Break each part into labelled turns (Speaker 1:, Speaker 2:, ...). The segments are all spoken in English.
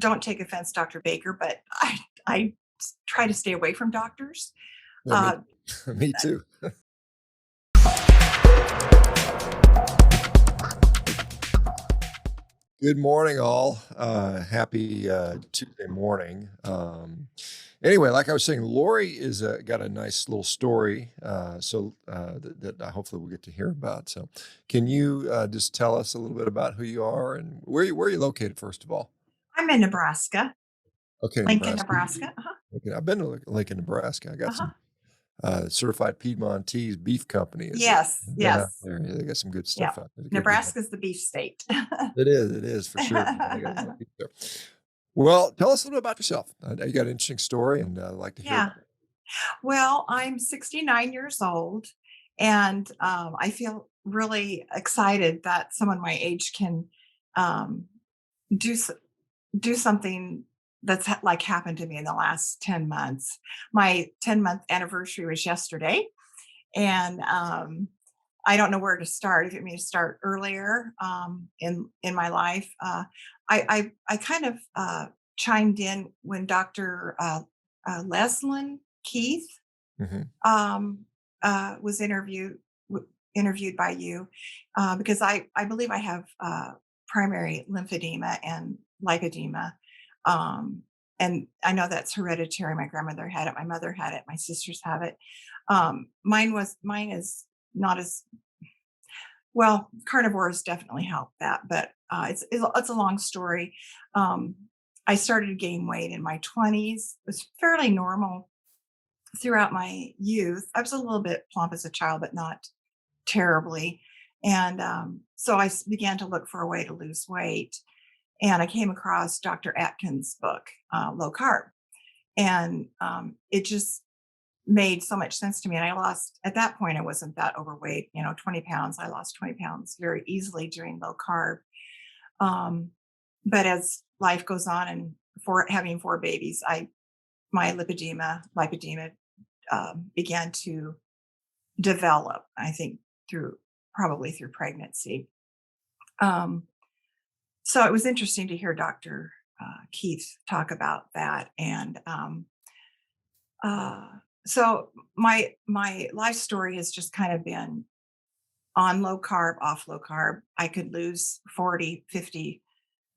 Speaker 1: don't take offense, Dr. Baker, but I try to stay away from doctors.
Speaker 2: Yeah, me
Speaker 1: Uh,
Speaker 2: me too. Good morning, all. Happy Tuesday morning. Anyway, like I was saying, Lauri is got a nice little story, that hopefully we'll get to hear about. So, can you just tell us a little bit about who you are and where you located, first of all?
Speaker 1: I'm in Nebraska,
Speaker 2: Okay,
Speaker 1: Lincoln,
Speaker 2: Nebraska.
Speaker 1: Nebraska. Uh-huh,
Speaker 2: Okay, I've been to Lincoln, Nebraska. I got
Speaker 1: uh-huh.
Speaker 2: some certified Piedmontese beef company. Is
Speaker 1: Yes,
Speaker 2: I've been out
Speaker 1: yes.
Speaker 2: there. Yeah, they got some good
Speaker 1: Yeah.
Speaker 2: stuff out there. Good.
Speaker 1: Nebraska's the beef state.
Speaker 2: It is for sure. They got a lot of people there. Well, tell us a little bit about yourself. You got an interesting story, and I'd like to hear
Speaker 1: Yeah.
Speaker 2: about it.
Speaker 1: Well, I'm 69 years old, and I feel really excited that someone my age can um, do s- do something that's like happened to me in the last 10 months. My 10-month anniversary was yesterday, and I don't know where to start. If you want me to start earlier in my life, I kind of chimed in when Dr. Leslin Keith
Speaker 2: Mhm.
Speaker 1: um, was interviewed by you because I believe I have primary lymphedema and lipedema. Um, and I know that's hereditary. My grandmother had it, my mother had it, my sisters have it. Mine is not as well. Carnivore has definitely helped that, but it's a long story. Um, I started to gain weight in my 20s. It was fairly normal throughout my youth. I was a little bit plump as a child, but not terribly. And so began to look for a way to lose weight. And I came across Dr. Atkins' book, Low Carb. And it just made so much sense to me. And I lost, at that point, I wasn't that overweight, 20 pounds. I lost 20 pounds very easily during low carb. Um, but as life goes on and for having four babies, my lipedema began to develop, I think, probably through pregnancy. Um, so it was interesting to hear Dr. Keith talk about that. And uh, so my life story has just kind of been on low carb, off low carb. I could lose 40, 50,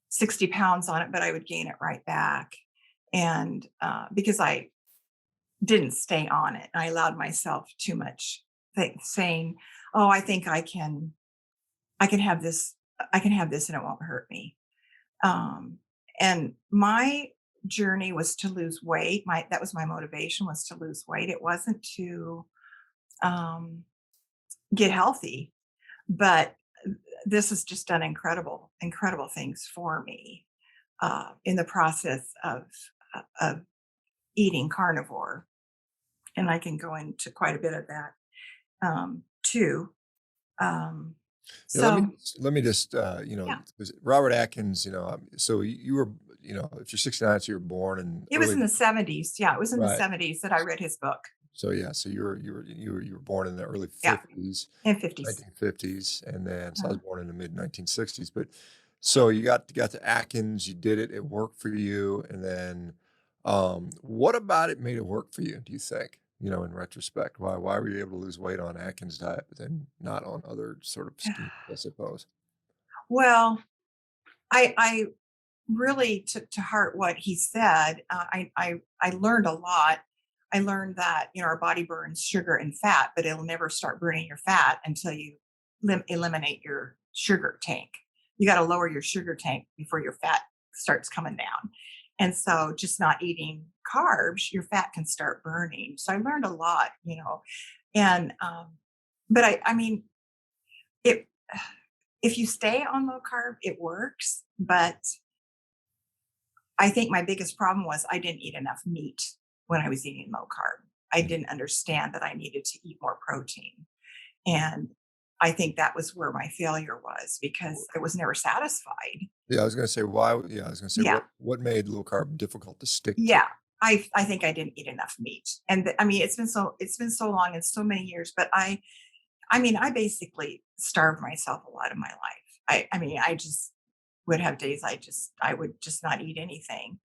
Speaker 1: 60 pounds on it, but I would gain it right back. And because I didn't stay on it, I allowed myself too much saying, "Oh, I think I can have this, I can have this and it won't hurt me." Um, and my journey was to lose weight. That was my motivation, was to lose weight. It wasn't to um, get healthy, but this has just done incredible things for me in the process of eating carnivore. And I can go into quite a bit of that too. Um,
Speaker 2: Yeah,
Speaker 1: so
Speaker 2: let me just,
Speaker 1: yeah,
Speaker 2: was it Robert Atkins, so you were, if you're 69, so you were born in
Speaker 1: it was
Speaker 2: early.
Speaker 1: in the 70s. Yeah, it was in the
Speaker 2: Right.
Speaker 1: 70s that I read his book.
Speaker 2: So yeah, so you were born in the early
Speaker 1: Yeah,
Speaker 2: 50s,
Speaker 1: in 50s.
Speaker 2: 1950s, and then so I was
Speaker 1: Uh,
Speaker 2: born in the mid 1960s. But so you got to Atkins, you did it, it worked for you, and then what about it made it work for you? Do you think? In retrospect, why were you able to lose weight on Atkins diet, but then not on other sort of schemes, I suppose?
Speaker 1: well, I really took to heart what he said. I learned a lot. I learned that our body burns sugar and fat, but it'll never start burning your fat until you eliminate your sugar tank. You got to lower your sugar tank before your fat starts coming down. And so, just not eating carbs, your fat can start burning. So I learned a lot, and but I mean, it. If you stay on low carb, it works, but I think my biggest problem was I didn't eat enough meat when I was eating low carb. I
Speaker 2: Mhm.
Speaker 1: didn't understand that I needed to eat more protein. And I think that was where my failure was because I was never satisfied.
Speaker 2: Yeah, I was gonna say why. Yeah, I was gonna say
Speaker 1: Yeah.
Speaker 2: what made low carb difficult to stick to.
Speaker 1: Yeah. I think I didn't eat enough meat. And I mean it's been so long and so many years, but I mean I basically starved myself a lot of my life. I mean I just would have days I would just not eat anything.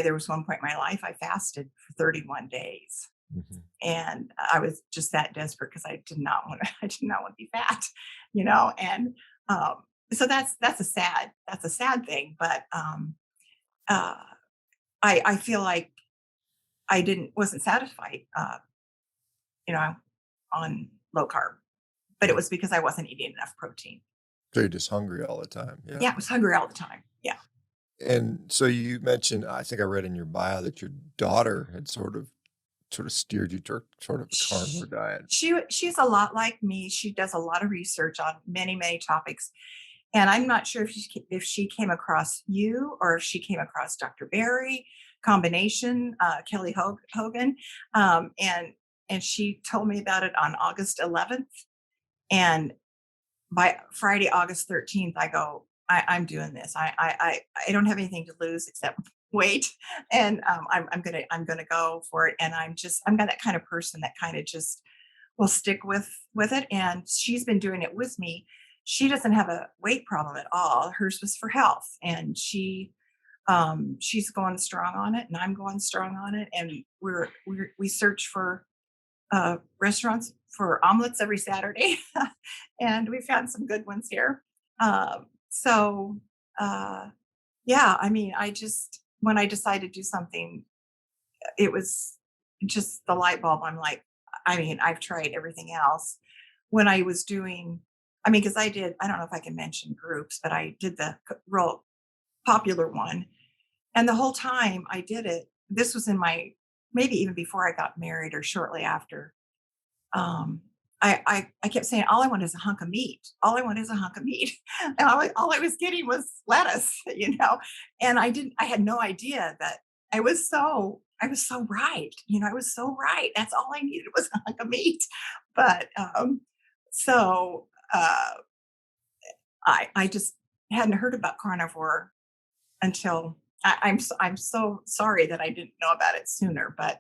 Speaker 1: There was one point in my life I fasted for 31 days,
Speaker 2: Mhm.
Speaker 1: and I was just that desperate because I did not want to. I did not want to be fat, you know. And so that's a sad thing. But uh, I feel like I didn't wasn't satisfied, you know, on low carb, but it
Speaker 2: Yeah.
Speaker 1: was because I wasn't eating enough protein.
Speaker 2: So you're just hungry all the time. Yeah.
Speaker 1: Yeah, I was hungry all the time. Yeah.
Speaker 2: And so you mentioned, I think I read in your bio that your daughter had sort of steered you toward sort of a carnivore
Speaker 1: Sh
Speaker 2: diet.
Speaker 1: she's a lot like me. She does a lot of research on many, many topics, and I'm not sure if she came across you or if she came across Dr. Berry, combination, Kelly Hogan, and she told me about it on August 11th, and by Friday, August 13th, I go, I'm doing this. I don't have anything to lose except weight, and I'm gonna go for it. And I'm that kind of person that kind of just will stick with it. And she's been doing it with me. She doesn't have a weight problem at all. Hers was for health, and she's going strong on it, and I'm going strong on it. And we search for restaurants for omelets every Saturday, and we found some good ones here. So, uh, yeah, I mean, I just when I decided to do something, it was just the light bulb. I'm like, I mean, I've tried everything else. When I was doing, I mean, because I don't know if I can mention groups, but I did the real popular one, and the whole time I did it, this was in my maybe even before I got married or shortly after. um, I kept saying, all I want is a hunk of meat. All I want is a hunk of meat. And all I was getting was lettuce, you know. And I had no idea that I was so right. You know, I was so right. That's all I needed was a hunk of meat. But so I just hadn't heard about carnivore until I'm so sorry that I didn't know about it sooner. But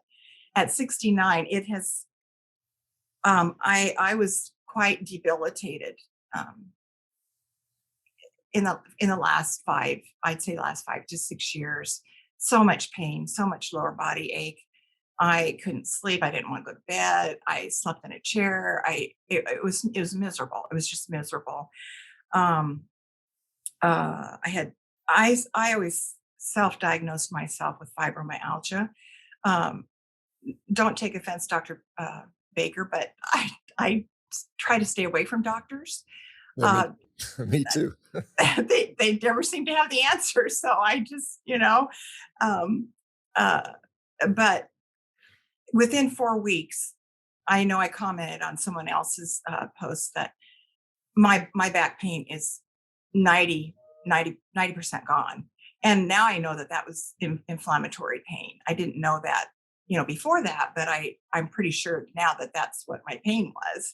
Speaker 1: at 69, it has I was quite debilitated um, in the last I'd say the last 5 to 6 years. So much pain, so much lower body ache. I couldn't sleep. I didn't want to go to bed. I slept in a chair. It was miserable. It was just miserable. Um, I had I always self-diagnosed myself with fibromyalgia. Um, don't take offense, Dr. Baker, but I try to stay away from doctors.
Speaker 2: Yeah, me
Speaker 1: Uh,
Speaker 2: me too.
Speaker 1: they never seem to have the answer, so I just um, uh, but within 4 weeks, I know I commented on someone else's post that my back pain is 90% gone. And now I know that that was inflammatory pain. I didn't know that, before that, but I'm pretty sure now that that's what my pain was.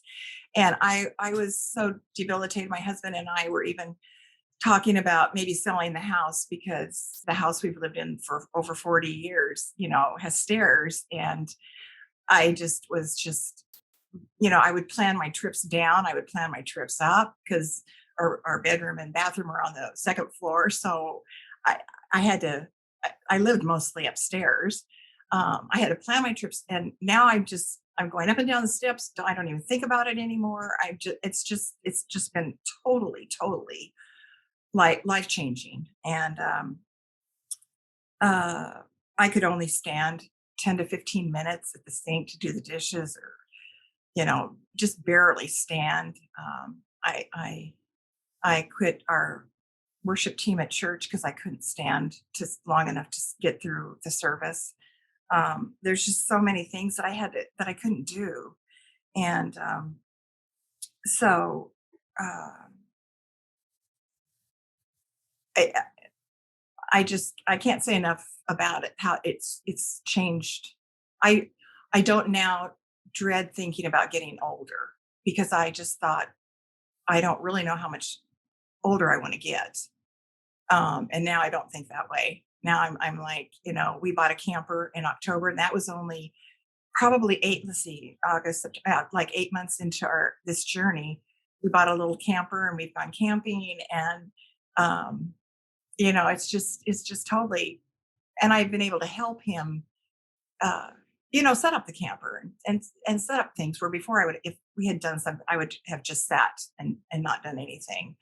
Speaker 1: And I was so debilitated. My husband and I were even talking about maybe selling the house because the house we've lived in for over 40 years, has stairs. And I just I would plan my trips down, I would plan my trips up because our bedroom and bathroom are on the second floor. So I I had to I lived mostly upstairs. I had to plan my trips, and now I'm going up and down the steps. I don't even think about it anymore. It's just been totally like life changing. And uh, I could only stand 10 to 15 minutes at the sink to do the dishes, or just barely stand. I quit our worship team at church because I couldn't stand just long enough to get through the service. There's just so many things that I couldn't do, and so um, I, I can't say enough about it. How it's changed. I I don't now dread thinking about getting older because I just thought I don't really know how much older I want to get. And now I don't think that way. Now I'm like, we bought a camper in October, and that was only probably let's see, August, like 8 months into our this journey. We bought a little camper and we've gone camping, and Um, it's just totally, and I've been able to help him, uh, set up the camper and set up things where before I would, if we had done something, I would have just sat and not done anything.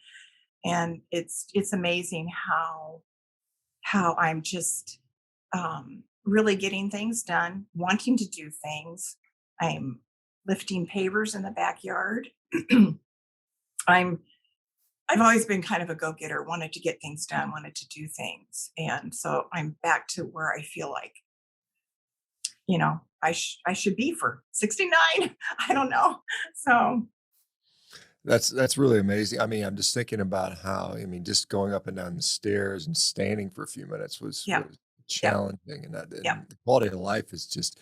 Speaker 1: And it's amazing how I'm just really getting things done, wanting to do things. I'm lifting pavers in the backyard. I'm I've always been kind of a go-getter, wanted to get things done, wanted to do things. And so I'm back to where I feel like, I should be for 69. I don't know. So,
Speaker 2: That's really amazing. I mean, I'm just thinking about how, I mean, just going up and down the stairs and standing for a few minutes
Speaker 1: yeah,
Speaker 2: was
Speaker 1: yeah,
Speaker 2: challenging, and that
Speaker 1: yeah,
Speaker 2: and the quality of life is just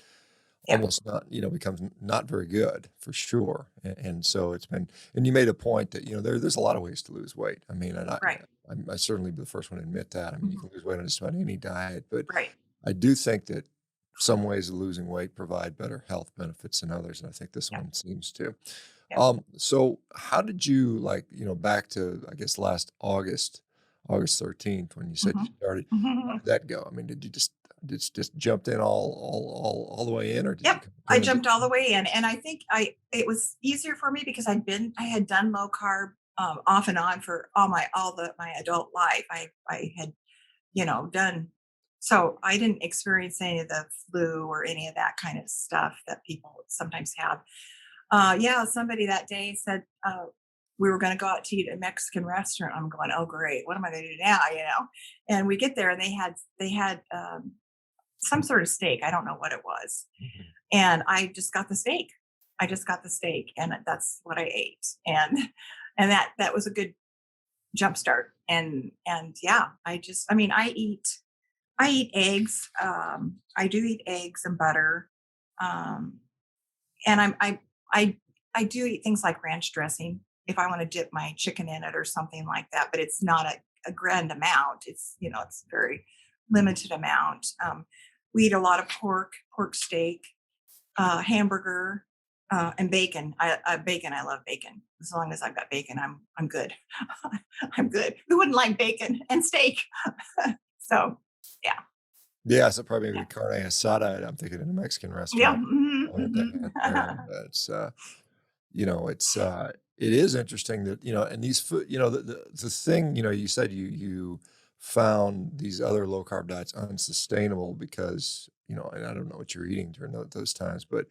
Speaker 1: yeah,
Speaker 2: almost not, becomes not very good for sure. And so it's been, and you made a point that, there's a lot of ways to lose weight. I mean, and
Speaker 1: right.
Speaker 2: I certainly be the first one to admit that. I mean, you
Speaker 1: Mhm,
Speaker 2: can lose weight on just about any diet, but
Speaker 1: right.
Speaker 2: I do think that some ways of losing weight provide better health benefits than others, and I think this
Speaker 1: Yeah,
Speaker 2: one seems to.
Speaker 1: yeah.
Speaker 2: So how did you, like, back to, I guess, last August 13th, when you said you
Speaker 1: Mhm.
Speaker 2: started, how
Speaker 1: Mhm.
Speaker 2: did that go? I mean, did you just jumped in all the way in, or did you
Speaker 1: Yep,
Speaker 2: kind of
Speaker 1: I
Speaker 2: turn into
Speaker 1: jumped all the way in, and I think I it was easier for me because I had done low carb, off and on for my adult life. I had, done, so I didn't experience any of the flu or any of that kind of stuff that people sometimes have. Yeah, somebody that day said, we were gonna go out to eat at a Mexican restaurant. I'm going, "Oh, great. What am I gonna do now?" And we get there and they had some sort of steak. I don't know what it was.
Speaker 2: Mhm.
Speaker 1: And I just got the steak. I just got the steak and that's what I ate. And and that was a good jump start. And yeah, I mean, I eat eggs. I do eat eggs and butter. Um and I I do eat things like ranch dressing if I want to dip my chicken in it or something like that, but it's not a grand amount. It's very limited amount. We eat a lot of pork steak, hamburger, and bacon. Bacon. I love bacon. As long as I've got bacon, I'm good. I'm good. Who wouldn't like bacon and steak? So, yeah,
Speaker 2: Yeah, so probably maybe
Speaker 1: yeah,
Speaker 2: the carne asada, I'm thinking in a Mexican
Speaker 1: yeah.
Speaker 2: restaurant,
Speaker 1: Mhm,
Speaker 2: what they
Speaker 1: mhm.
Speaker 2: had there, and, it is interesting that, and these food, the thing, you said you found these other low carb diets unsustainable because, and I don't know what you're eating during those times, but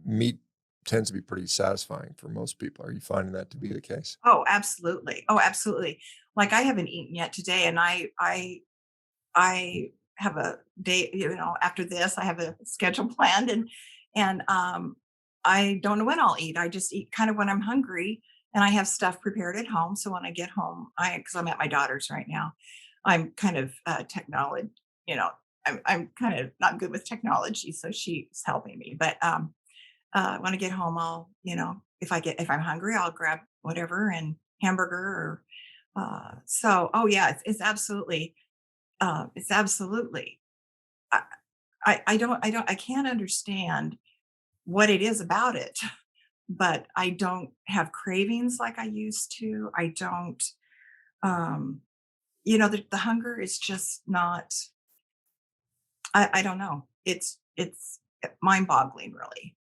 Speaker 2: meat tends to be pretty satisfying for most people. Are you finding that to be the case?
Speaker 1: Oh, absolutely. Oh, absolutely. Like I haven't eaten yet today, and I have a day. After this, I have a schedule planned, and I don't know when I'll eat. I just eat kind of when I'm hungry, and I have stuff prepared at home. So when I get home, I because I'm at my daughter's right now, I'm kind of technology. You know, I'm kind of not good with technology, so she's helping me. But when I get home, I'll, if I'm hungry, I'll grab whatever and hamburger or oh yeah, it's absolutely. I, I can't understand what it is about it, but I don't have cravings like I used to. I don't, um, the hunger is just not. I don't know. It's mind boggling, really.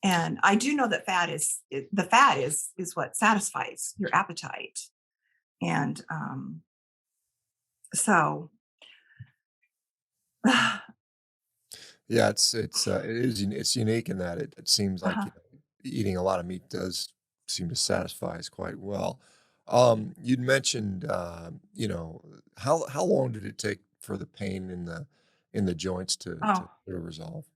Speaker 1: And I do know that the fat is what satisfies your appetite. And so,
Speaker 2: Yeah, it's unique in that it seems like,
Speaker 1: uh-huh.
Speaker 2: eating a lot of meat does seem to satisfy us quite well. You'd mentioned, how long did it take for the pain in the joints to
Speaker 1: Oh,
Speaker 2: sort of resolve?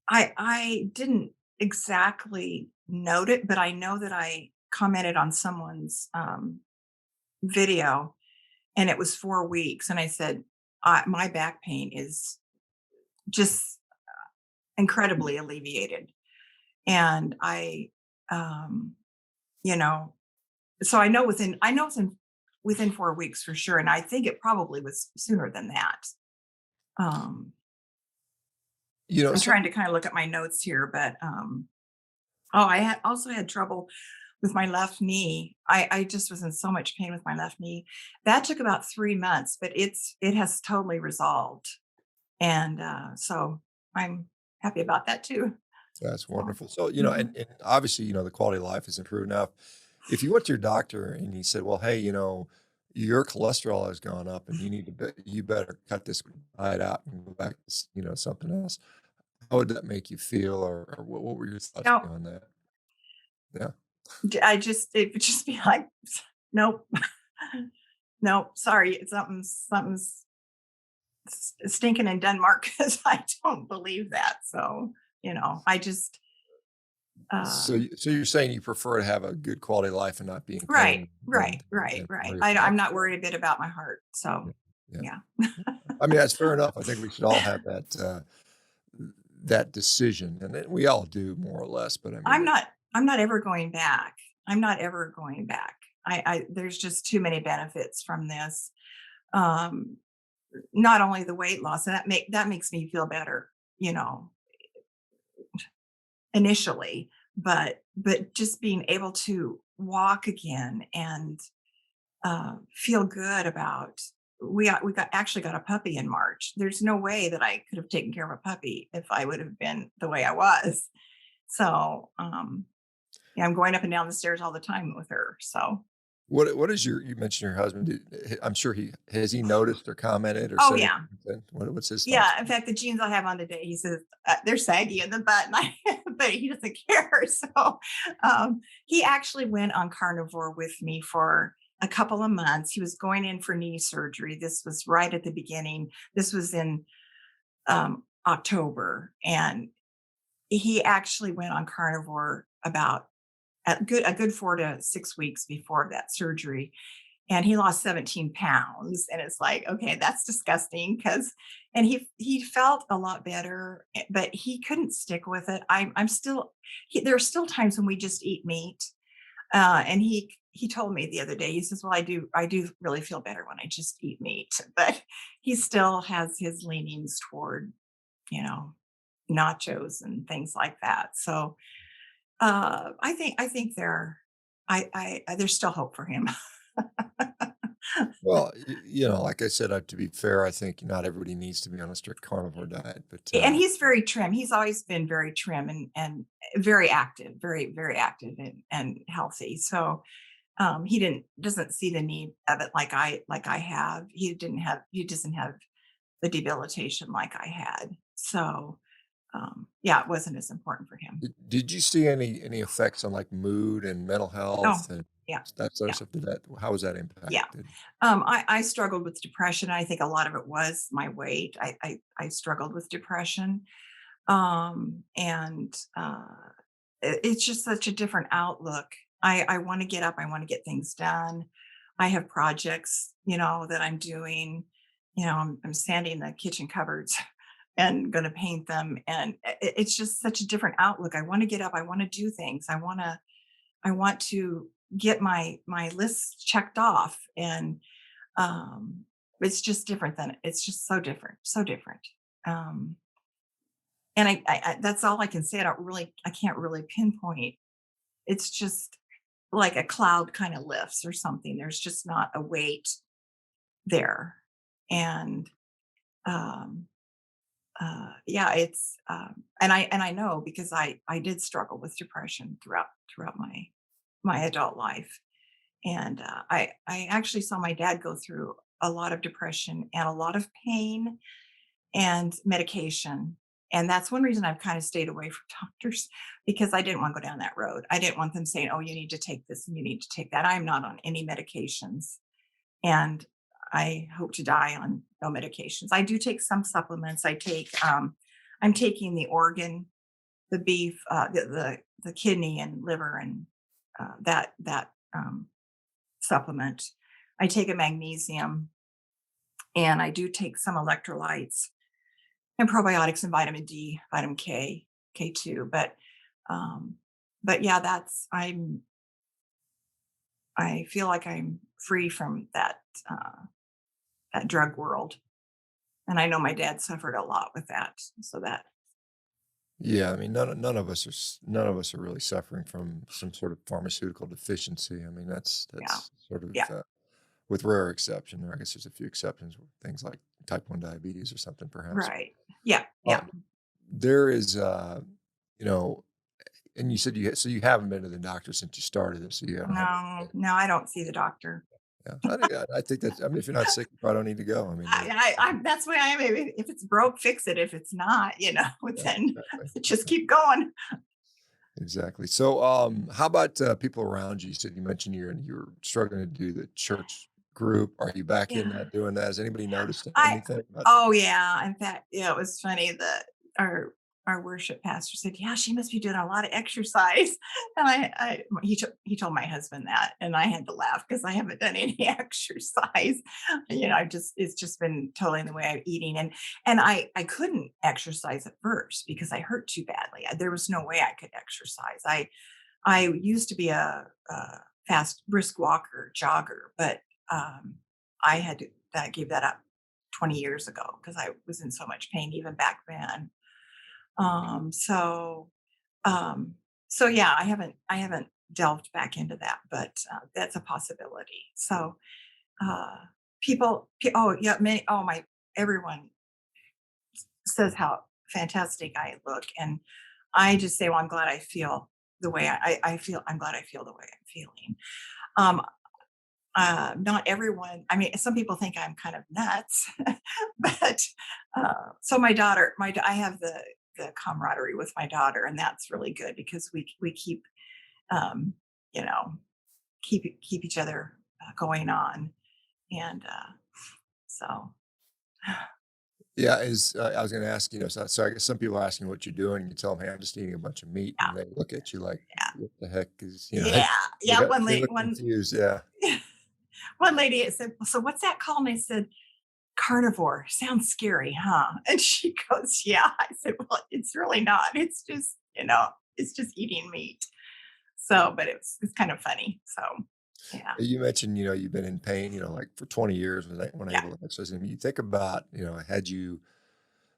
Speaker 1: I didn't exactly note it, but I know that I commented on someone's video, and it was 4 weeks, and I said, my back pain is just incredibly alleviated, and um, you know, so I know within 4 weeks for sure, and I think it probably was sooner than that. Um, I'm
Speaker 2: Some
Speaker 1: trying to kind of look at my notes here, but oh, I had also had trouble. with my left knee. I just was in so much pain with my left knee. That took about 3 months, but it has totally resolved. And, so I'm happy about that too.
Speaker 2: That's
Speaker 1: So,
Speaker 2: wonderful. So,
Speaker 1: mhm.
Speaker 2: and obviously, the quality of life has improved. Now, if you went to your doctor and he said, "Well, hey, your cholesterol has gone up and you better cut this diet out and go back to, something else." How would that make you feel, or what were your thoughts
Speaker 1: No,
Speaker 2: behind that? Yeah.
Speaker 1: it would just be like, nope, nope, sorry, something's stinking in Denmark because I don't believe that. So, I just,
Speaker 2: So,
Speaker 1: uh,
Speaker 2: so you're saying you prefer to have a good quality of life and not be in
Speaker 1: right,
Speaker 2: pain
Speaker 1: right, right,
Speaker 2: than
Speaker 1: right.
Speaker 2: worry about.
Speaker 1: I'm not worried a bit about my heart. So,
Speaker 2: Yeah. Yeah.
Speaker 1: yeah.
Speaker 2: I mean, that's fair enough. I think we should all have that decision, and we all do more or less. But I mean,
Speaker 1: I'm not I'm not ever going back. I'm not ever going back. There's just too many benefits from this. Um, Not only the weight loss, and that makes me feel better, you know, initially, but just being able to walk again and feel good about we actually got a puppy in March. There's no way that I could have taken care of a puppy if I would have been the way I was. So yeah, I'm going up and down the stairs all the time with her. So
Speaker 2: what is you mentioned your husband? I'm sure he noticed or commented or
Speaker 1: oh
Speaker 2: said
Speaker 1: yeah.
Speaker 2: anything. What's his thoughts?
Speaker 1: Yeah, in fact, the jeans I have on today, he says they're saggy in the butt, and but he doesn't care. So he actually went on carnivore with me for a couple of months. He was going in for knee surgery. This was right at the beginning. This was in October, and he actually went on carnivore about a good 4 to 6 weeks before that surgery, and he lost 17 pounds. And it's like, okay, that's disgusting. Because and he felt a lot better, but he couldn't stick with it. I'm still there are still times when we just eat meat. And he told me the other day, he says, well, I do really feel better when I just eat meat. But he still has his leanings toward, you know nachos and things like that. So I think there's still hope for him.
Speaker 2: Well, like I said, to be fair, I think not everybody needs to be on a strict carnivore diet, but
Speaker 1: And he's very trim. He's always been very trim and very active, very, very active and healthy. So he doesn't see the need of it like I have. He doesn't have the debilitation like I had. So yeah, it wasn't as important for him.
Speaker 2: did you see any effects on like mood and mental
Speaker 1: Oh,
Speaker 2: health and
Speaker 1: yeah,
Speaker 2: that sort of
Speaker 1: yeah,
Speaker 2: stuff? How was that
Speaker 1: yeah.
Speaker 2: impacted?
Speaker 1: I struggled with depression. I think a lot of it was my weight. I struggled with depression. And it's just such a different outlook. I want to get up, I want to get things done. I have projects, that I'm doing. I'm sanding the kitchen cupboards and going to paint them. And it's just such a different outlook. I want to get up, I want to do things. I want to get my lists checked off. And um, it's just so different, so different. Um, and that's all I can say. I can't really pinpoint. It's just like a cloud kind of lifts or something. There's just not a weight there. And um, yeah, and I know because I did struggle with depression throughout my adult life. And I actually saw my dad go through a lot of depression and a lot of pain and medication. And that's one reason I've kind of stayed away from doctors, because I didn't want to go down that road. I didn't want them saying, "Oh, you need to take this and you need to take that." I'm not on any medications, and I hope to die on no medications. I do take some supplements. I'm taking the organ, the beef, the kidney and liver, and that supplement. I take a magnesium, and I do take some electrolytes and probiotics and vitamin D, vitamin K, K2. Um, but yeah, I feel like I'm free from that drug world. And I know my dad suffered a lot with that. So
Speaker 2: Yeah, I mean, none of us are really suffering from some sort of pharmaceutical deficiency. I mean,
Speaker 1: Yeah.
Speaker 2: that's sort of
Speaker 1: Yeah.
Speaker 2: with rare exception. There, I guess there's a few exceptions with things like type 1 diabetes or something, perhaps.
Speaker 1: Right. Yeah. Yeah.
Speaker 2: Um, there is, you know, and you said so you haven't been to the doctor since you started this, so you haven't had.
Speaker 1: No, no, I don't see the doctor.
Speaker 2: Yeah, I think that's. I mean, if you're not sick, you probably don't need to go. I mean,
Speaker 1: I that's why I am. If it's broke, fix it. If it's not,
Speaker 2: yeah,
Speaker 1: then
Speaker 2: exactly.
Speaker 1: just keep going.
Speaker 2: Exactly. So, how about people around you? You said you mentioned you're struggling to do the church group. Are you back in
Speaker 1: Yeah.
Speaker 2: that doing that? Has anybody noticed
Speaker 1: I
Speaker 2: anything about?
Speaker 1: Oh, yeah. In fact, yeah, it was funny that our our worship pastor said, "Yeah, she must be doing a lot of exercise." And he told my husband that, and I had to laugh because I haven't done any exercise. I just it's just been totally in the way I'm eating, and I couldn't exercise at first because I hurt too badly. There was no way I could exercise. I used to be a fast, brisk walker, jogger, but I had to gave that up 20 years ago because I was in so much pain even back then. Um, so um, so yeah, I haven't delved back into that, but that's a possibility. So uh, oh yeah, my everyone says how fantastic I look, and I just say, well, I'm glad I feel the way I feel. I'm glad I feel the way I'm feeling. Um, Not everyone. I mean, some people think I'm kind of nuts, but so I have the camaraderie with my daughter, and that's really good because we keep um, you know keep each other going on, and so
Speaker 2: Yeah, I was going to ask, so I guess some people are asking what you're doing, and you tell them, "Hey, I'm just eating a bunch of meat," and they look at you like, "What the heck is?"
Speaker 1: yeah, yeah.
Speaker 2: They look confused. Yeah,
Speaker 1: One lady said, "So what's that called?" And I said, "Carnivore. Sounds scary, huh?" And she goes, "Yeah." I said, "Well, it's really not. It's just eating meat." So, but it's kind of funny. So, yeah,
Speaker 2: you mentioned, you've been in pain, like for 20 years when
Speaker 1: yeah.
Speaker 2: able to exercise. I mean, you think about, had you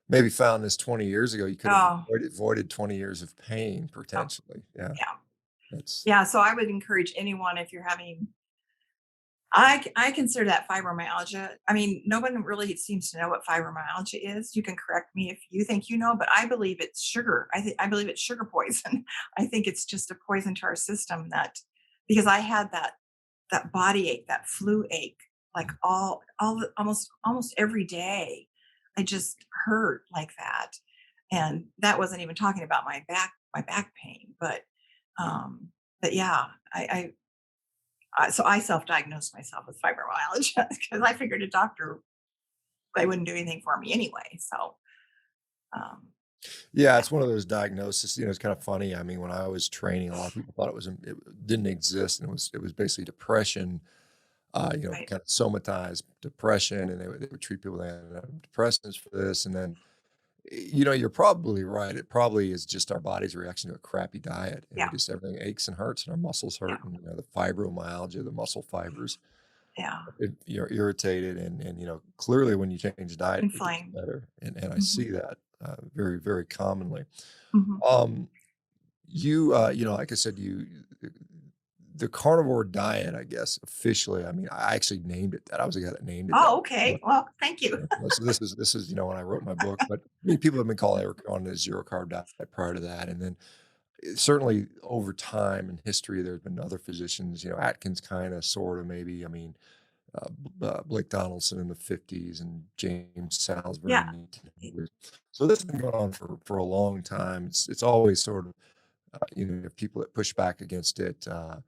Speaker 2: maybe found this 20 years ago, you could have
Speaker 1: Oh,
Speaker 2: avoided 20 years of pain
Speaker 1: oh,
Speaker 2: potentially. Yeah,
Speaker 1: yeah,
Speaker 2: that's
Speaker 1: yeah. So I would encourage anyone if you're having. I consider that fibromyalgia. I mean, no one really seems to know what fibromyalgia is. You can correct me if you think you know, but I believe it's sugar. I believe it's sugar poison. I think it's just a poison to our system that because I had that body ache, that flu ache, like almost every day. I just hurt like that. And that wasn't even talking about my back pain, um but yeah, so I self-diagnosed myself with fibromyalgia because I figured a doctor they wouldn't do anything for me anyway. So um
Speaker 2: yeah,
Speaker 1: yeah,
Speaker 2: it's one of those diagnoses. It's kind of funny. I mean, when I was training, a lot of people thought it didn't exist, and it was basically depression.
Speaker 1: right.
Speaker 2: Kind of somatized depression, and they would treat people with antidepressants for this, and then you're probably right. It probably is just our body's reaction to a crappy diet, and we
Speaker 1: Yeah,
Speaker 2: just everything aches and hurts, and our muscles
Speaker 1: yeah,
Speaker 2: hurt, and the fibromyalgia, the muscle fibers,
Speaker 1: yeah.
Speaker 2: you're irritated, and clearly when you change diet, it gets
Speaker 1: Inflamed.
Speaker 2: better, and I
Speaker 1: Hmm.
Speaker 2: see that very very commonly.
Speaker 1: Hmm.
Speaker 2: Um, like I said, the carnivore diet, I guess officially. I mean, I actually named it that. I was the guy that named it that.
Speaker 1: Oh, okay. Well, thank you.
Speaker 2: So this is when I wrote my book, but I mean, people have been calling it on a zero carb diet prior to that, and then certainly over time in history, there's been other physicians, Atkins kind of, sort of, maybe. I mean, Blake Donaldson in the 50s and James Salisbury
Speaker 1: Yeah.
Speaker 2: in the 1800s. So this has been going on for a long time. It's always sort of you have people that push back against it, and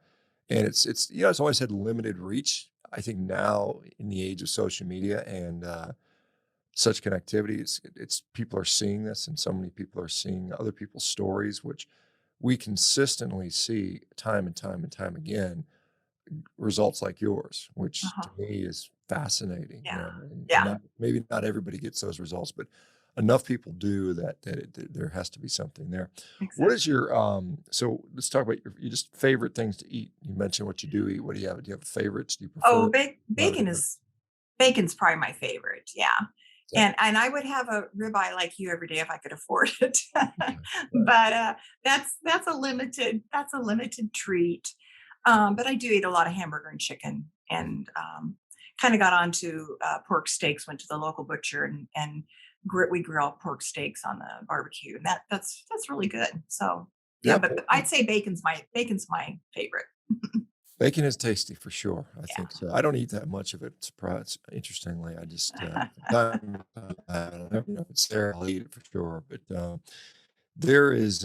Speaker 2: it's always had limited reach. I think now in the age of social media and such connectivity. It's people are seeing this, and so many people are seeing other people's stories, which we consistently see time and time and time again. Results like yours, which to
Speaker 1: Uh-huh.
Speaker 2: me is fascinating.
Speaker 1: Yeah.
Speaker 2: And
Speaker 1: Yeah.
Speaker 2: not maybe not everybody gets those results, but enough people do that there has to be something there. What is
Speaker 1: Exactly.
Speaker 2: your So let's talk about your just favorite things to eat. You mentioned what you do eat. What do you have? Do you have favorites? Do you prefer
Speaker 1: Oh,
Speaker 2: a lot of
Speaker 1: bacon
Speaker 2: different?
Speaker 1: is bacon's probably my favorite. Yeah. And I would have a ribeye like you every day if I could afford it.
Speaker 2: Yeah, right.
Speaker 1: But, that's a limited treat. But I do eat a lot of hamburger and chicken, and, kinda got onto, pork steaks, went to the local butcher and we grill pork steaks on the barbecue, and that's really good. So, yeah,
Speaker 2: Yeah,
Speaker 1: but I'd say bacon's my favorite.
Speaker 2: bacon is tasty for sure. I
Speaker 1: Yeah.
Speaker 2: think so. I don't eat that much of it. Surprise! Interestingly, I just from time to time, I don't know if it's there. I'll eat it for sure. But there is.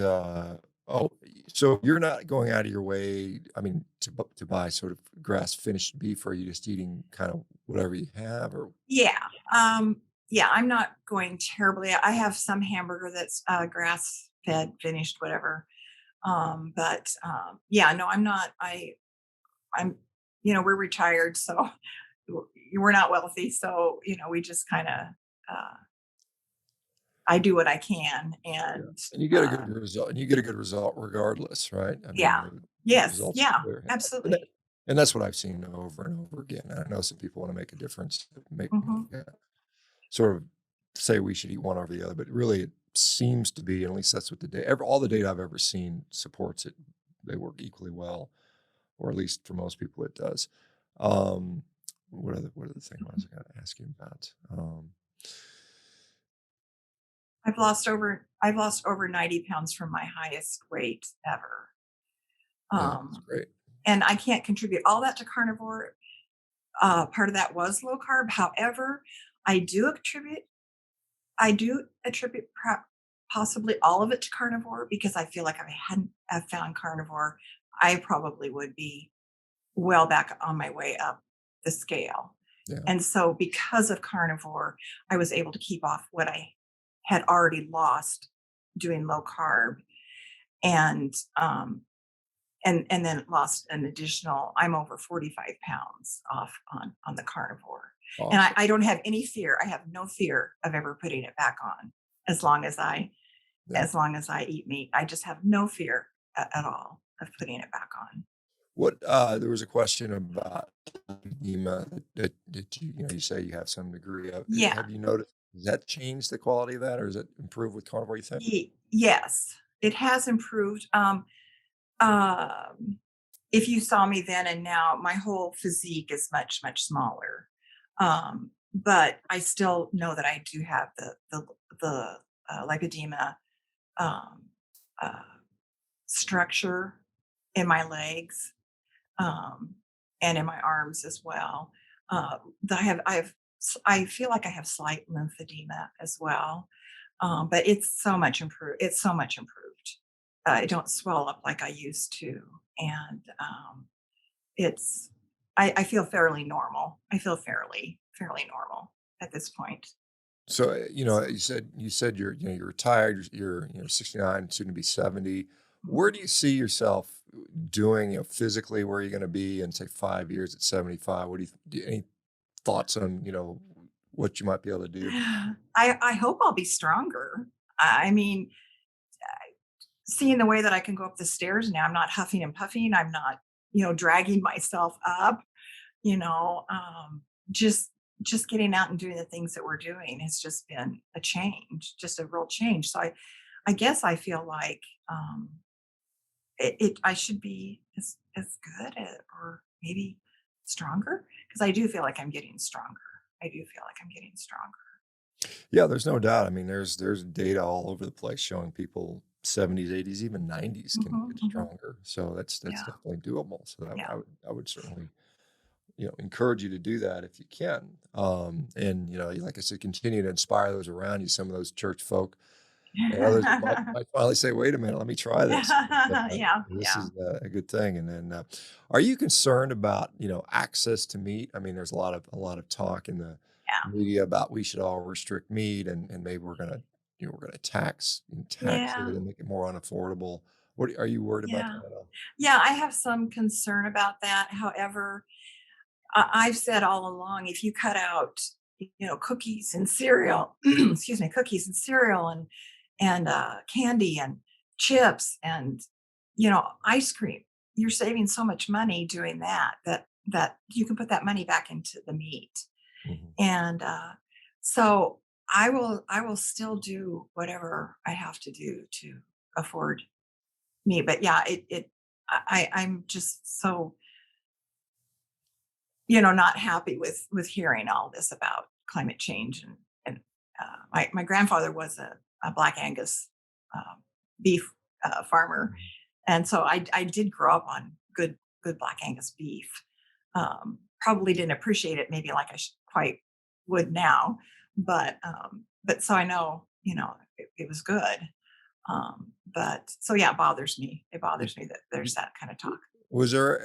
Speaker 2: Oh, so you're not going out of your way. I mean, to buy sort of grass finished beef. Or are you just eating kind of whatever you have? Or
Speaker 1: Yeah, yeah, I'm not going terribly. I have some hamburger that's, grass-fed, finished, whatever. But, yeah, no, I'm not. I'm we're retired, so we're not wealthy, so, we just kinda, uh I do what I can,
Speaker 2: yeah,
Speaker 1: and,
Speaker 2: and you get a good result. And you get a good result regardless, right? I mean,
Speaker 1: yeah.
Speaker 2: the
Speaker 1: Yes,
Speaker 2: results
Speaker 1: yeah,
Speaker 2: are clear.
Speaker 1: absolutely.
Speaker 2: And that's what I've seen over and over again. And I know some people want to make a difference, make
Speaker 1: Mhm.
Speaker 2: sort of say we should eat one over the other, but really it seems to be, and at least that's what the data, all the data I've ever seen supports it. They work equally well, or at least for most people it does. Um, what other thing was I going to ask you about?
Speaker 1: I've lost over 90 pounds from my highest weight ever.
Speaker 2: Yeah, that's
Speaker 1: Um,
Speaker 2: great.
Speaker 1: and I can't contribute all that to carnivore. Part of that was low carb. However, I do attribute possibly all of it to carnivore, because I feel like if I hadn't have found carnivore, I probably would be well back on my way up the scale.
Speaker 2: Yeah.
Speaker 1: And so because of carnivore, I was able to keep off what I had already lost doing low carb, and and then lost an additional. I'm over 45 pounds off on the carnivore. And I,
Speaker 2: Awesome.
Speaker 1: I don't have any fear. I have no fear of ever putting it back on, as long as I
Speaker 2: Yeah.
Speaker 1: as long as I eat meat. I just have no fear at all of putting it back on.
Speaker 2: What there was a question about edema that you say you have some degree of.
Speaker 1: Yeah.
Speaker 2: Have you noticed, does that change the quality of that, or is it improve with carnivore, you think?
Speaker 1: Yes, it has improved. Um, if you saw me then and now, my whole physique is much, much smaller. But I still know that I do have the lipedema, um, uh, structure in my legs, um, and in my arms as well. I feel like I have slight lymphedema as well, but it's so much improved. It's so much improved. I don't swell up like I used to, and it's. I feel fairly normal. I feel fairly normal at this point.
Speaker 2: So
Speaker 1: So,
Speaker 2: you said you're retired. You're 69, soon to be 70. Where
Speaker 1: mhm.
Speaker 2: do you see yourself doing, physically? Where are you going to be in, say, 5 years at 75? What any thoughts on what you might be able to do?
Speaker 1: I hope I'll be stronger. I mean, seeing the way that I can go up the stairs now, I'm not huffing and puffing. I'm not, dragging myself up. You know, just getting out and doing the things that we're doing has just been a change, just a real change. So I guess I feel like, I should be as good or maybe stronger, because I do feel like I'm getting stronger. I do feel like I'm getting stronger.
Speaker 2: Yeah, there's no doubt. I mean, there's data all over the place showing people 70s, 80s, even 90s can
Speaker 1: Hmm,
Speaker 2: get
Speaker 1: hmm.
Speaker 2: stronger. So that's
Speaker 1: Yeah,
Speaker 2: definitely doable. So
Speaker 1: yeah.
Speaker 2: I would certainly encourage you to do that if you can. And like I said, continue to inspire those around you. Some of those church folk and others that might finally say, "Wait a minute, let me try this.
Speaker 1: Yeah,
Speaker 2: This
Speaker 1: yeah,
Speaker 2: is a good thing." And then, are you concerned about access to meat? I mean, there's a lot of talk in the
Speaker 1: yeah,
Speaker 2: media about we should all restrict meat, and maybe we're gonna tax it
Speaker 1: yeah,
Speaker 2: and make it more unaffordable. What are you worried about
Speaker 1: yeah.
Speaker 2: that at all?
Speaker 1: Yeah, I have some concern about that. However, I've said all along, if you cut out, cookies and cereal, excuse me, cookies and cereal and candy and chips and ice cream, you're saving so much money doing that you can put that money back into the meat.
Speaker 2: Mhm.
Speaker 1: And so I will still do whatever I have to do to afford me. But yeah, I'm just so, not happy with hearing all this about climate change. And my grandfather was a Black Angus beef farmer, and so I did grow up on good Black Angus beef. Probably didn't appreciate it maybe like I quite would now, but so I know, it was good. But so yeah, it bothers me. It
Speaker 2: Y-
Speaker 1: bothers me that
Speaker 2: y-
Speaker 1: there's that kind of talk.
Speaker 2: was there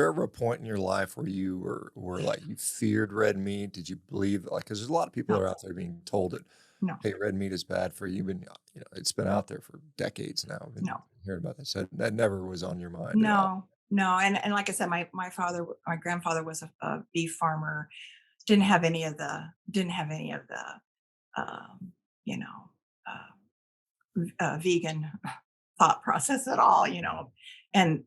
Speaker 2: ever a point in your life where you were like you feared red meat? Did you believe like because there's a lot of people that
Speaker 1: No,
Speaker 2: are out there being told that
Speaker 1: no,
Speaker 2: hey, red meat is bad for you, and it's been out there for decades now. I've been
Speaker 1: no.
Speaker 2: hearing about that. So that never was on your mind at all.
Speaker 1: No, no, and like I said, my grandfather was a beef farmer. Didn't have any of the, um, you know, vegan thought process at all. And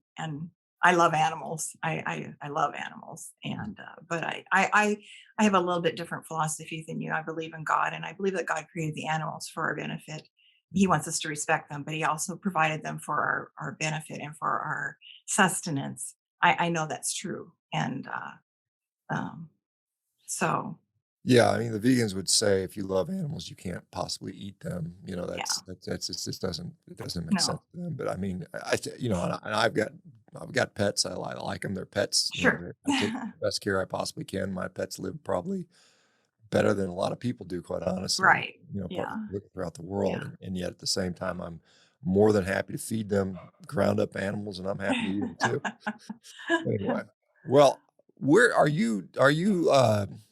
Speaker 1: I love animals. I love animals, and but I have a little bit different philosophy than you. I believe in God, and I believe that God created the animals for our benefit. He wants us to respect them, but he also provided them for our benefit and for our sustenance. I know that's true. And um, so,
Speaker 2: Yeah, I mean, the vegans would say if you love animals, you can't possibly eat them.
Speaker 1: yeah,
Speaker 2: That's just doesn't make sense
Speaker 1: no,
Speaker 2: to them. But I mean, and I've got pets. I like them. They're pets.
Speaker 1: sure.
Speaker 2: I take the best care I possibly can. My pets live probably better than a lot of people do, quite honestly.
Speaker 1: Right.
Speaker 2: Probably
Speaker 1: Yeah.
Speaker 2: looking throughout the world,
Speaker 1: Yeah.
Speaker 2: and yet at the same time, I'm more than happy to feed them ground up animals, and I'm happy to eat them too. Anyway, well, where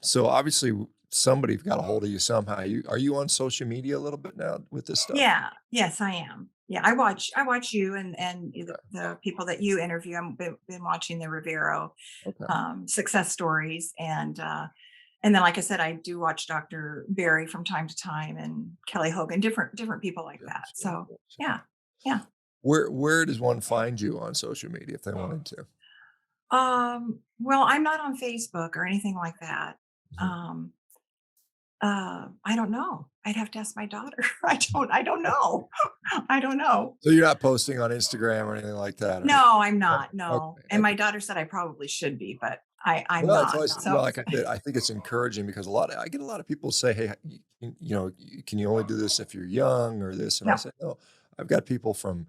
Speaker 2: so obviously somebody got a hold of you somehow. Are you on social media a little bit now with this stuff?
Speaker 1: Yeah. Yes, I am. Yeah, I watch you and the people that you interview. I've been watching the Revero
Speaker 2: Okay.
Speaker 1: success stories, and then like I said, I do watch Dr. Barry from time to time, and Kelly Hogan, different people like
Speaker 2: Yeah,
Speaker 1: that.
Speaker 2: sure,
Speaker 1: So
Speaker 2: sure.
Speaker 1: yeah, yeah.
Speaker 2: Where does one find you on social media if they wanted to?
Speaker 1: Well, I'm not on Facebook or anything like that.
Speaker 2: Mhm.
Speaker 1: Um, I don't know. I'd have to ask my daughter. I don't know. I don't know.
Speaker 2: So you're not posting on Instagram or anything like that, or
Speaker 1: No, I'm
Speaker 2: oh,
Speaker 1: not.
Speaker 2: okay,
Speaker 1: No. And my
Speaker 2: okay.
Speaker 1: daughter said I probably should be, but I'm
Speaker 2: Well, it's
Speaker 1: not.
Speaker 2: always
Speaker 1: So
Speaker 2: like I said, I think it's encouraging because I get a lot of people say, "Hey, can you only do this if you're young or this?" And I
Speaker 1: no.
Speaker 2: say, "No, I've got people from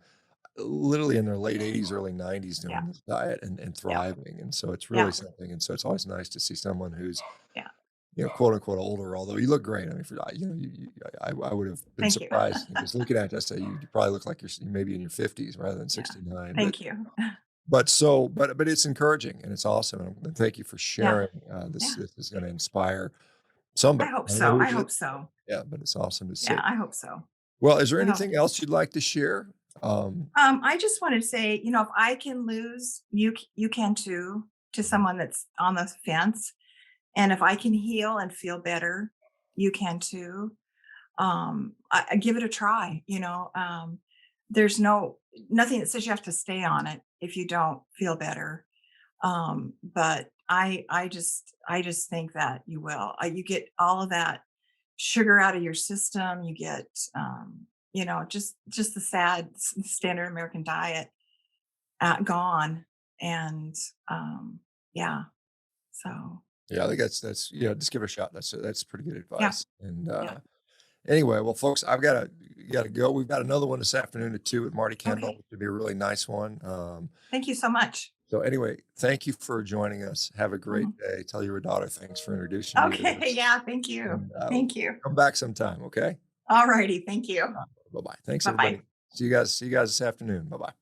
Speaker 2: literally in their late 80s, early 90s
Speaker 1: Yeah.
Speaker 2: doing this diet and
Speaker 1: Yeah.
Speaker 2: thriving, and so it's really
Speaker 1: Yeah.
Speaker 2: something, and so it's always nice to see someone who's,
Speaker 1: Yeah.
Speaker 2: quote unquote older, although you look great. I mean, for I would have been
Speaker 1: Thank you.
Speaker 2: surprised just looking at you. I say you probably look like you're maybe in your 50s rather than
Speaker 1: Yeah.
Speaker 2: 69,
Speaker 1: Thank you.
Speaker 2: but it's encouraging and it's awesome, and thank you for
Speaker 1: Yeah.
Speaker 2: sharing. This
Speaker 1: Yeah.
Speaker 2: this is going to inspire
Speaker 1: I
Speaker 2: somebody.
Speaker 1: hope
Speaker 2: I don't know
Speaker 1: so.
Speaker 2: who
Speaker 1: I
Speaker 2: it is.
Speaker 1: hope so.
Speaker 2: Yeah, but it's awesome to
Speaker 1: Yeah,
Speaker 2: see.
Speaker 1: I hope so.
Speaker 2: Well, is there
Speaker 1: So,
Speaker 2: anything else you'd like to share?
Speaker 1: I just wanted to say, if I can lose, you can too, to someone that's on the fence. And if I can heal and feel better, you can too. I give it a try. There's nothing that says you have to stay on it if you don't feel better. But I just think that you will. You get all of that sugar out of your system. You get, just the standard American diet gone. And yeah, so
Speaker 2: Yeah, I think that's just give it a shot. That's pretty good
Speaker 1: yeah,
Speaker 2: advice. And
Speaker 1: yeah.
Speaker 2: anyway, well, folks, I've got to go. We've got another one this afternoon at 2 with Marty Kendall,
Speaker 1: Okay.
Speaker 2: which should be a really nice one.
Speaker 1: Thank you so much.
Speaker 2: So anyway, thank you for joining us. Have a great
Speaker 1: Mhm.
Speaker 2: day. Tell your daughter thanks for introducing me to
Speaker 1: Okay.
Speaker 2: this.
Speaker 1: Yeah. Thank you.
Speaker 2: And
Speaker 1: Thank you.
Speaker 2: come back sometime, okay?
Speaker 1: All righty. Thank you.
Speaker 2: Bye bye. Thanks
Speaker 1: Bye bye.
Speaker 2: everybody. See you guys this afternoon. Bye bye.